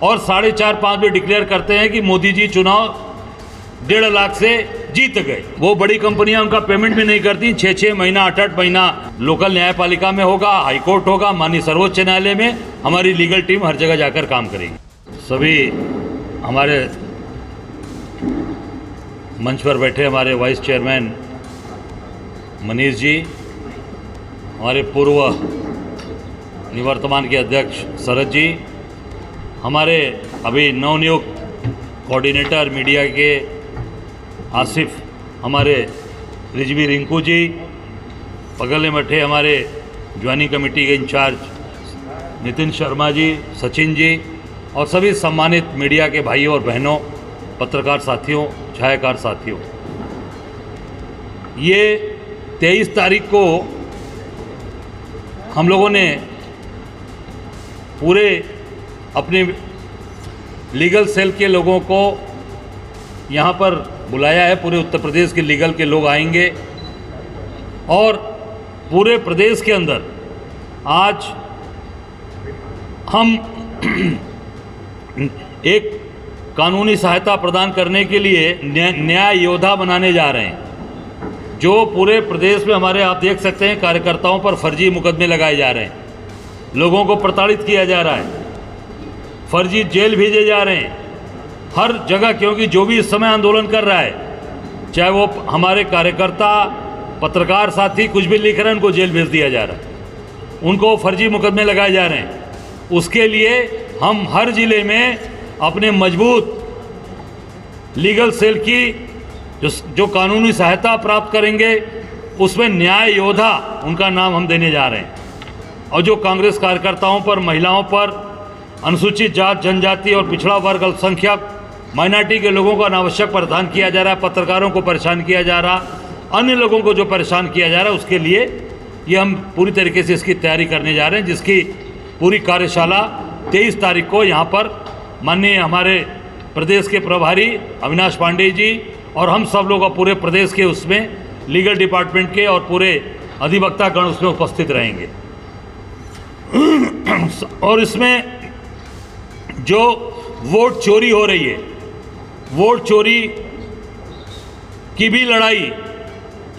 और 4.5-5 में डिक्लेयर करते हैं कि मोदी जी चुनाव 1.5 लाख से जीत गए। वो बड़ी कंपनियां उनका पेमेंट भी नहीं करती। 6-6 महीना 8-8 महीना लोकल न्यायपालिका में होगा, हाईकोर्ट होगा, माननीय सर्वोच्च न्यायालय में हमारी लीगल टीम हर जगह जाकर काम करेगी। सभी हमारे मंच पर बैठे हमारे वाइस चेयरमैन मनीष जी, हमारे पूर्व निवर्तमान के अध्यक्ष शरद जी, हमारे अभी नवनियुक्त कोऑर्डिनेटर मीडिया के आसिफ, हमारे रिजवी रिंकू जी, बगल में बैठे हमारे ज्वाइनिंग कमेटी के इंचार्ज नितिन शर्मा जी, सचिन जी और सभी सम्मानित मीडिया के भाइयों और बहनों, पत्रकार साथियों, छायाकार साथियों, ये 23 तारीख को हम लोगों ने पूरे अपने लीगल सेल के लोगों को यहाँ पर बुलाया है। पूरे उत्तर प्रदेश के लीगल के लोग आएंगे और पूरे प्रदेश के अंदर आज हम एक कानूनी सहायता प्रदान करने के लिए न्याय योद्धा बनाने जा रहे हैं। जो पूरे प्रदेश में हमारे, आप देख सकते हैं, कार्यकर्ताओं पर फर्जी मुकदमे लगाए जा रहे हैं, लोगों को प्रताड़ित किया जा रहा है, फर्जी जेल भेजे जा रहे हैं हर जगह, क्योंकि जो भी इस समय आंदोलन कर रहा है, चाहे वो हमारे कार्यकर्ता, पत्रकार साथी कुछ भी लिख रहे हैं, उनको जेल भेज दिया जा रहा है, उनको फर्जी मुकदमे लगाए जा रहे हैं। उसके लिए हम हर जिले में अपने मजबूत लीगल सेल की जो कानूनी सहायता प्राप्त करेंगे, उसमें न्याय योद्धा उनका नाम हम देने जा रहे हैं। और जो कांग्रेस कार्यकर्ताओं पर, महिलाओं पर, अनुसूचित जात, जनजाति और पिछड़ा वर्ग, अल्पसंख्यक, माइनॉरिटी के लोगों का अनावश्यक प्रावधान किया जा रहा है, पत्रकारों को परेशान किया जा रहा, अन्य लोगों को जो परेशान किया जा रहा है, उसके लिए ये हम पूरी तरीके से इसकी तैयारी करने जा रहे हैं, जिसकी पूरी कार्यशाला 23 तारीख को यहाँ पर माननीय हमारे प्रदेश के प्रभारी अविनाश पांडे जी और हम सब लोग पूरे प्रदेश के उसमें लीगल डिपार्टमेंट के और पूरे अधिवक्ता गण उसमें उपस्थित रहेंगे। और इसमें जो वोट चोरी हो रही है, वोट चोरी की भी लड़ाई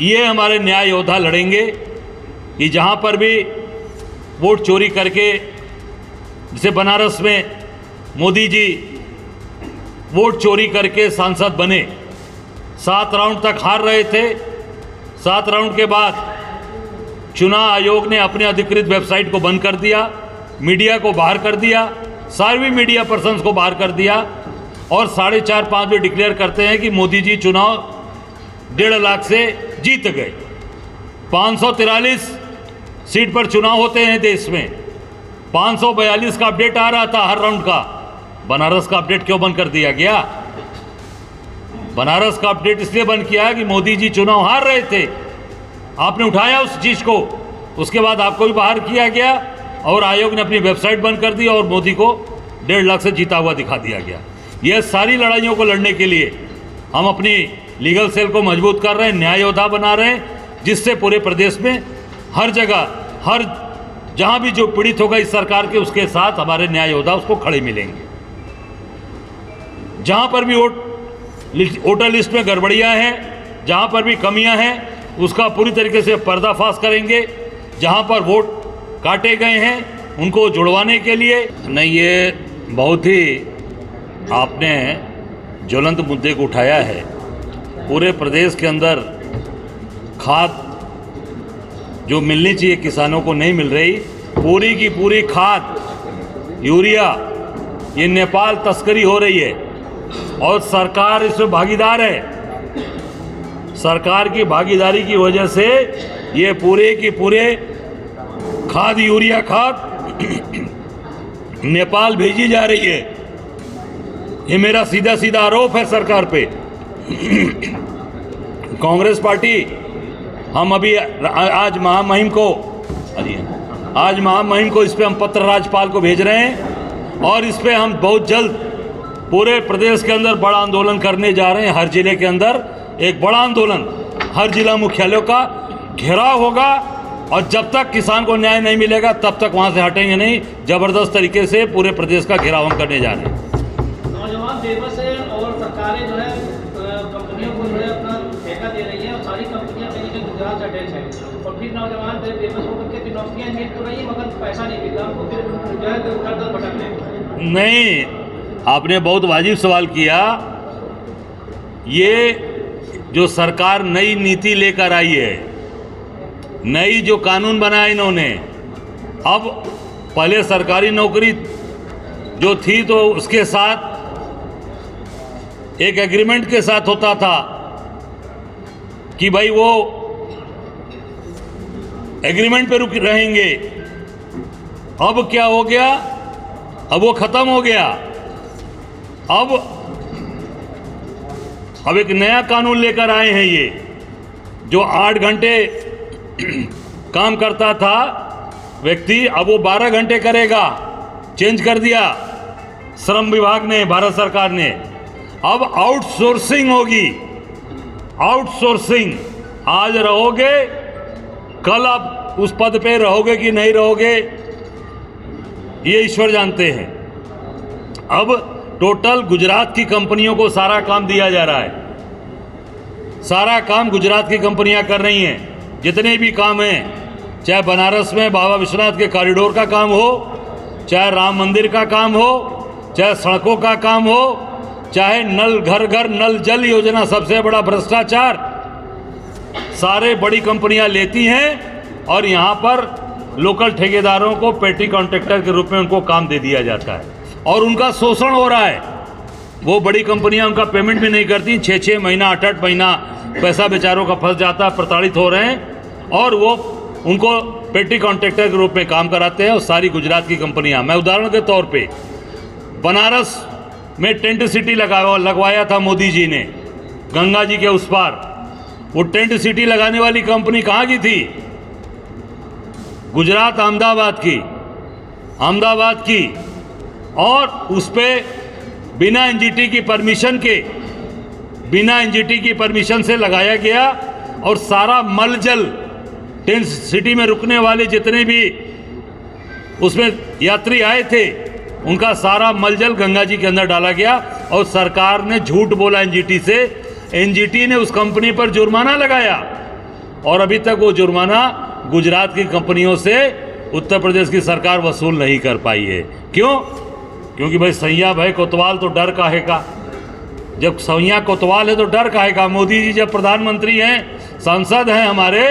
ये हमारे न्याय योद्धा लड़ेंगे कि जहाँ पर भी वोट चोरी करके, जैसे बनारस में मोदी जी वोट चोरी करके सांसद बने, 7 राउंड तक हार रहे थे। 7 राउंड के बाद चुनाव आयोग ने अपने अधिकृत वेबसाइट को बंद कर दिया, मीडिया को बाहर कर दिया, सारे मीडिया पर्सन्स को बाहर कर दिया और 4.5-5 में डिक्लेयर करते हैं कि मोदी जी चुनाव 1.5 लाख से जीत गए। 543 सीट पर चुनाव होते हैं देश में, 542 का अपडेट आ रहा था हर राउंड का। बनारस का अपडेट क्यों बंद कर दिया गया? बनारस का अपडेट इसलिए बंद किया कि मोदी जी चुनाव हार रहे थे, आपने उठाया उस चीज को, उसके बाद आपको भी बाहर किया गया और आयोग ने अपनी वेबसाइट बंद कर दी और मोदी को 1.5 लाख से जीता हुआ दिखा दिया गया। यह सारी लड़ाइयों को लड़ने के लिए हम अपनी लीगल सेल को मजबूत कर रहे हैं, न्याय योद्धा बना रहे हैं, जिससे पूरे प्रदेश में हर जगह, हर जहां भी जो पीड़ित होगा इस सरकार के, उसके साथ हमारे न्याय योद्धा उसको खड़े मिलेंगे। जहां पर भी वोटर लिस्ट में गड़बड़ियां हैं, जहां पर भी कमियां हैं, उसका पूरी तरीके से पर्दाफाश करेंगे। जहां पर वोट काटे गए हैं उनको जुड़वाने के लिए नहीं, ये बहुत ही आपने ज्वलंत मुद्दे को उठाया है। पूरे प्रदेश के अंदर खाद जो मिलनी चाहिए किसानों को नहीं मिल रही, पूरी की पूरी खाद, यूरिया, ये नेपाल तस्करी हो रही है और सरकार इसमें भागीदार है। सरकार की भागीदारी की वजह से ये पूरे की पूरे खाद, यूरिया खाद नेपाल भेजी जा रही है। ये मेरा सीधा सीधा आरोप है सरकार पे। कांग्रेस पार्टी, हम अभी आज महामहिम को इस पे हम पत्र राज्यपाल को भेज रहे हैं और इस पे हम बहुत जल्द पूरे प्रदेश के अंदर बड़ा आंदोलन करने जा रहे हैं। हर जिले के अंदर एक बड़ा आंदोलन, हर जिला मुख्यालयों का घेराव होगा और जब तक किसान को न्याय नहीं मिलेगा तब तक वहाँ से हटेंगे नहीं। ज़बरदस्त तरीके से पूरे प्रदेश का घेराव हम करने जा रहे हैं। नौजवान बेबस है और सरकारें जो है कंपनियों को जो है अपना ठेका दे रही है और सारी कंपनियां कहीं के गुजरात अटैच है और फिर नौजवान बेबस होकर के नौकरियां जीत तो रही है मगर पैसा नहीं मिलता हमको, फिर जो है दर भटक रहे। नहीं, आपने बहुत वाजिब सवाल किया। ये जो सरकार नई नीति लेकर आई है, नई जो कानून बनाया इन्होंने, अब पहले सरकारी नौकरी जो थी तो उसके साथ एक एग्रीमेंट के साथ होता था कि भाई वो एग्रीमेंट पे रुक रहेंगे। अब क्या हो गया, अब वो खत्म हो गया। अब एक नया कानून लेकर आए हैं ये, जो 8 घंटे काम करता था व्यक्ति, अब वो 12 घंटे करेगा। चेंज कर दिया श्रम विभाग ने, भारत सरकार ने। अब आउटसोर्सिंग होगी, आउटसोर्सिंग। आज रहोगे, कल आप उस पद पे रहोगे कि नहीं रहोगे ये ईश्वर जानते हैं। अब टोटल गुजरात की कंपनियों को सारा काम दिया जा रहा है। सारा काम गुजरात की कंपनियां कर रही हैं। जितने भी काम हैं, चाहे बनारस में बाबा विश्वनाथ के कॉरिडोर का काम हो, चाहे राम मंदिर का काम हो, चाहे सड़कों का काम हो, चाहे नल घर घर नल जल योजना, सबसे बड़ा भ्रष्टाचार, सारे बड़ी कंपनियां लेती हैं और यहाँ पर लोकल ठेकेदारों को पेटी कॉन्ट्रैक्टर के रूप में उनको काम दे दिया जाता है और उनका शोषण हो रहा है। वो बड़ी कंपनियां उनका पेमेंट भी नहीं करती, 6-6 महीना 8-8 महीना पैसा बेचारों का फंस जाता है, प्रताड़ित हो रहे हैं और वो उनको पेटी कॉन्ट्रैक्टर के रूप में काम कराते हैं। और सारी गुजरात की कंपनियां, मैं उदाहरण के तौर पे बनारस में टेंट सिटी लगवाया था मोदी जी ने, गंगा जी के उस पार। वो टेंट सिटी लगाने वाली कंपनी कहाँ की थी? गुजरात अहमदाबाद की। और उस पे बिना एनजीटी की परमिशन से लगाया गया और सारा मलजल टेंट सिटी में रुकने वाले जितने भी उसमें यात्री आए थे उनका सारा मलजल गंगा जी के अंदर डाला गया और सरकार ने झूठ बोला एनजीटी से। एनजीटी ने उस कंपनी पर जुर्माना लगाया और अभी तक वो जुर्माना गुजरात की कंपनियों से उत्तर प्रदेश की सरकार वसूल नहीं कर पाई है। क्यों? क्योंकि भाई सैया भाई कोतवाल तो डर काहे का। जब सैया कोतवाल है तो डर काहे का। मोदी जी जब प्रधानमंत्री हैं, सांसद हैं हमारे,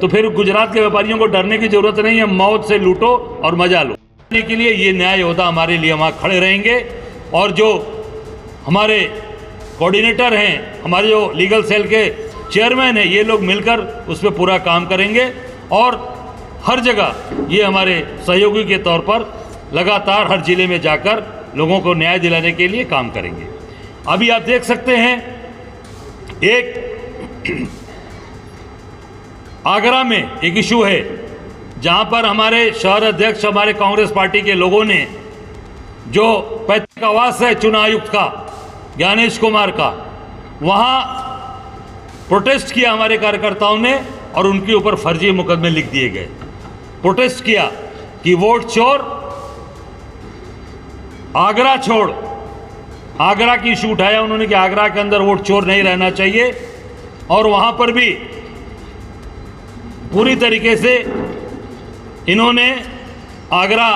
तो फिर गुजरात के व्यापारियों को डरने की जरूरत नहीं है। मौत से लूटो और मजा लो। के लिए ये न्याय योद्धा हमारे लिए वहाँ खड़े रहेंगे और जो हमारे कोऑर्डिनेटर हैं, हमारे जो लीगल सेल के चेयरमैन हैं, ये लोग मिलकर उस पर पूरा काम करेंगे और हर जगह ये हमारे सहयोगी के तौर पर लगातार हर जिले में जाकर लोगों को न्याय दिलाने के लिए काम करेंगे। अभी आप देख सकते हैं एक आगरा में एक इशू है जहां पर हमारे शहर अध्यक्ष, हमारे कांग्रेस पार्टी के लोगों ने जो पैतृक आवास है चुनाव आयुक्त का, ज्ञानेश कुमार का, वहां प्रोटेस्ट किया हमारे कार्यकर्ताओं ने और उनके ऊपर फर्जी मुकदमे लिख दिए गए। प्रोटेस्ट किया कि वोट चोर, आगरा छोड़। आगरा की इशू उठाया उन्होंने कि आगरा के अंदर वोट चोर नहीं रहना चाहिए और वहां पर भी पूरी तरीके से इन्होंने आगरा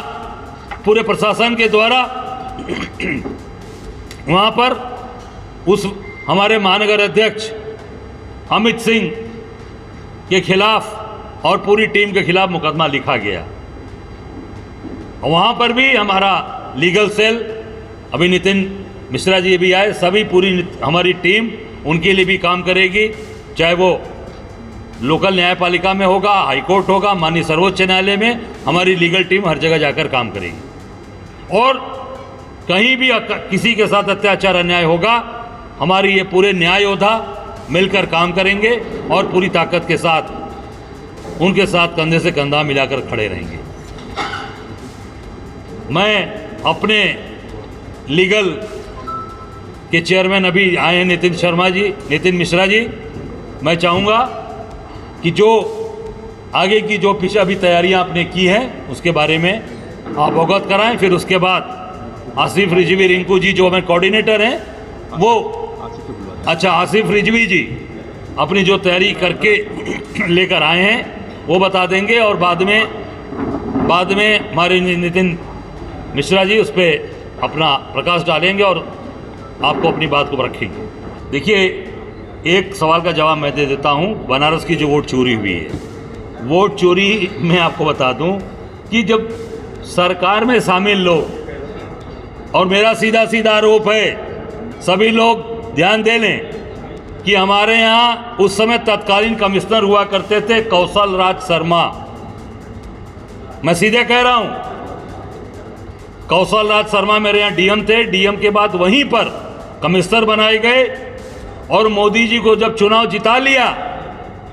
पूरे प्रशासन के द्वारा वहां पर उस हमारे महानगर अध्यक्ष अमित सिंह के खिलाफ और पूरी टीम के खिलाफ मुकदमा लिखा गया। वहां पर भी हमारा लीगल सेल, अभी नितिन मिश्रा जी भी आए, सभी पूरी हमारी टीम उनके लिए भी काम करेगी। चाहे वो लोकल न्यायपालिका में होगा, हाईकोर्ट होगा, माननीय सर्वोच्च न्यायालय में, हमारी लीगल टीम हर जगह जाकर काम करेगी। और कहीं भी किसी के साथ अत्याचार अन्याय होगा, हमारी ये पूरे न्याय योद्धा मिलकर काम करेंगे और पूरी ताकत के साथ उनके साथ कंधे से कंधा मिलाकर खड़े रहेंगे। मैं अपने लीगल के चेयरमैन अभी आए हैं नितिन मिश्रा जी, मैं चाहूँगा कि जो आगे की जो पीछे अभी तैयारियां आपने की हैं उसके बारे में आप अवगत कराएं। फिर उसके बाद आसिफ रिजवी रिंकू जी जो हमारे कोऑर्डिनेटर हैं वो आसिफ रिजवी जी अपनी जो तैयारी करके लेकर आए हैं वो बता देंगे, और बाद में हमारे नितिन मिश्रा जी उस पर अपना प्रकाश डालेंगे और आपको अपनी बात को रखेंगे। देखिए, एक सवाल का जवाब मैं दे देता हूं। बनारस की जो वोट चोरी हुई है, वोट चोरी मैं आपको बता दूं कि जब सरकार में शामिल लोग, और मेरा सीधा सीधा आरोप है, सभी लोग ध्यान दे लें कि हमारे यहाँ उस समय तत्कालीन कमिश्नर हुआ करते थे कौशल राज शर्मा। मैं सीधे कह रहा हूं, कौशल राज शर्मा मेरे यहाँ डीएम थे। डीएम के बाद वहीं पर कमिश्नर बनाए गए, और मोदी जी को जब चुनाव जिता लिया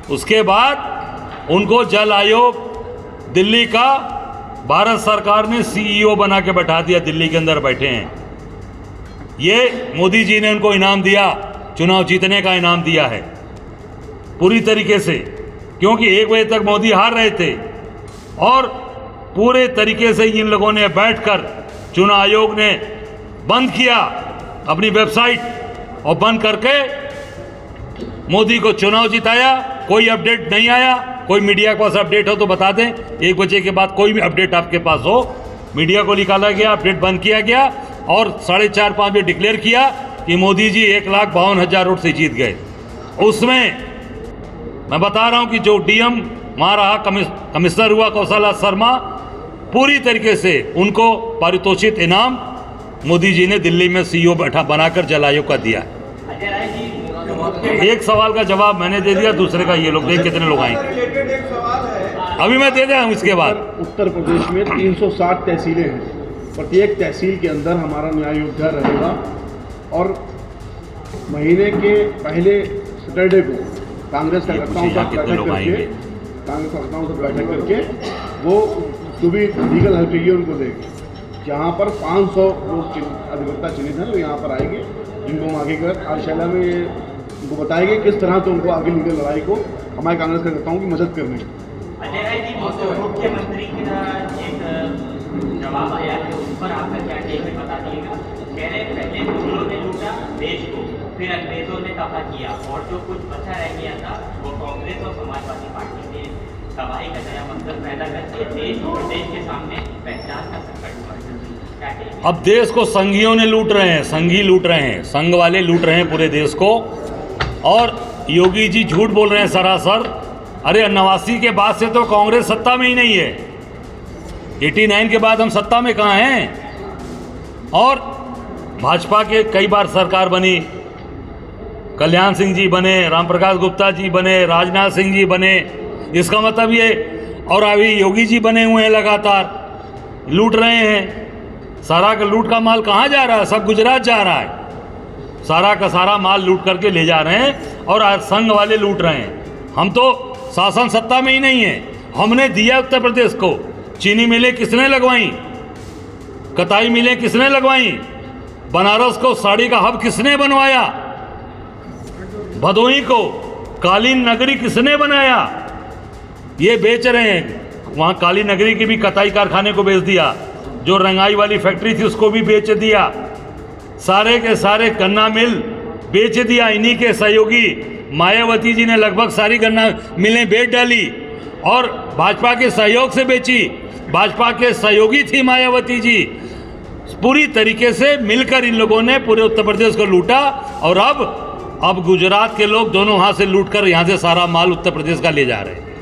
उसके बाद उनको जल आयोग दिल्ली का भारत सरकार ने सीईओ बना के बैठा दिया। दिल्ली के अंदर बैठे हैं। ये मोदी जी ने उनको इनाम दिया, चुनाव जीतने का इनाम दिया है पूरी तरीके से, क्योंकि 1 बजे तक मोदी हार रहे थे और पूरे तरीके से इन लोगों ने बैठकर चुनाव आयोग ने बंद किया अपनी वेबसाइट, और बंद करके मोदी को चुनाव जिताया। कोई अपडेट नहीं आया। कोई मीडिया के पास अपडेट हो तो बता दें। 1 बजे के बाद कोई भी अपडेट आपके पास हो, मीडिया को निकाला गया, अपडेट बंद किया गया, और 4:30-5 बजे डिक्लेयर किया कि मोदी जी 1,52,000 वोट से जीत गए। उसमें मैं बता रहा हूं कि जो डीएम वहां रहा, कमिश्नर हुआ कौशल राज शर्मा, पूरी तरीके से उनको पारितोषिक इनाम मोदी जी ने दिल्ली में सीईओ बनाकर जल आयोग का दिया। एक सवाल का जवाब मैंने दे दिया, दूसरे का ये लोग देख कितने लोग आएंगे, अभी मैं दे दिया हूँ। इसके बाद उत्तर प्रदेश में 360 तहसीलें हैं। प्रत्येक तहसील के अंदर हमारा न्याय योद्धा रहेगा, और महीने के पहले सैटरडे को कांग्रेस कार्यकर्ताओं से बैठक करके वो जो भी लीगल हेल्प चाहिए उनको देंगे। जहाँ पर 500 लोग अधिवक्ता चयनित हैं, वो यहाँ पर आएंगे, जिनको हम आगे कर कार्यशाला में उनको बताएंगे किस तरह से उनको आगे लीगल लड़ाई को हमारे कांग्रेस कार्यकर्ताओं की मदद करनी है। मुख्यमंत्री का एक जवाब आया है, उस पर आपका क्या कहना बता दिएगा। कह रहे पहले मुगलों ने लूटा देश को, फिर अंग्रेजों ने तबाह किया, और जो कुछ बचा रह गया था वो कांग्रेस और समाजवादी पार्टी ने तबाही का नया मंत्र पैदा करके देश और प्रदेश के सामने पहचान का संकट हुआ। क्या कहेंगे? अब देश को संघियों ने लूट रहे हैं, संघी लूट रहे हैं, संघ वाले लूट रहे हैं पूरे देश को, और योगी जी झूठ बोल रहे हैं सरासर। अरे 89 के बाद से तो कांग्रेस सत्ता में ही नहीं है। 89 के बाद हम सत्ता में कहाँ हैं? और भाजपा के कई बार सरकार बनी, कल्याण सिंह जी बने, रामप्रकाश गुप्ता जी बने, राजनाथ सिंह जी बने, इसका मतलब ये, और अभी योगी जी बने हुए हैं, लगातार लूट रहे हैं। सारा का लूट का माल कहाँ जा रहा है? सब गुजरात जा रहा है। सारा का सारा माल लूट करके ले जा रहे हैं, और आज संघ वाले लूट रहे हैं। हम तो शासन सत्ता में ही नहीं है। हमने दिया उत्तर प्रदेश को, चीनी मिलें किसने लगवाई, कताई मिलें किसने लगवाई, बनारस को साड़ी का हब किसने बनवाया, भदोही को कालीन नगरी किसने बनाया। ये बेच रहे हैं। वहाँ कालीन नगरी की भी कताई कारखाने को बेच दिया, जो रंगाई वाली फैक्ट्री थी उसको भी बेच दिया, सारे के सारे गन्ना मिल बेच दिया। इन्हीं के सहयोगी मायावती जी ने लगभग सारी गन्ना मिलें बेच डाली, और भाजपा के सहयोग से बेची। भाजपा के सहयोगी थी मायावती जी। पूरी तरीके से मिलकर इन लोगों ने पूरे उत्तर प्रदेश को लूटा, और अब गुजरात के लोग दोनों हाथ से लूटकर यहाँ से सारा माल उत्तर प्रदेश का ले जा रहे हैं।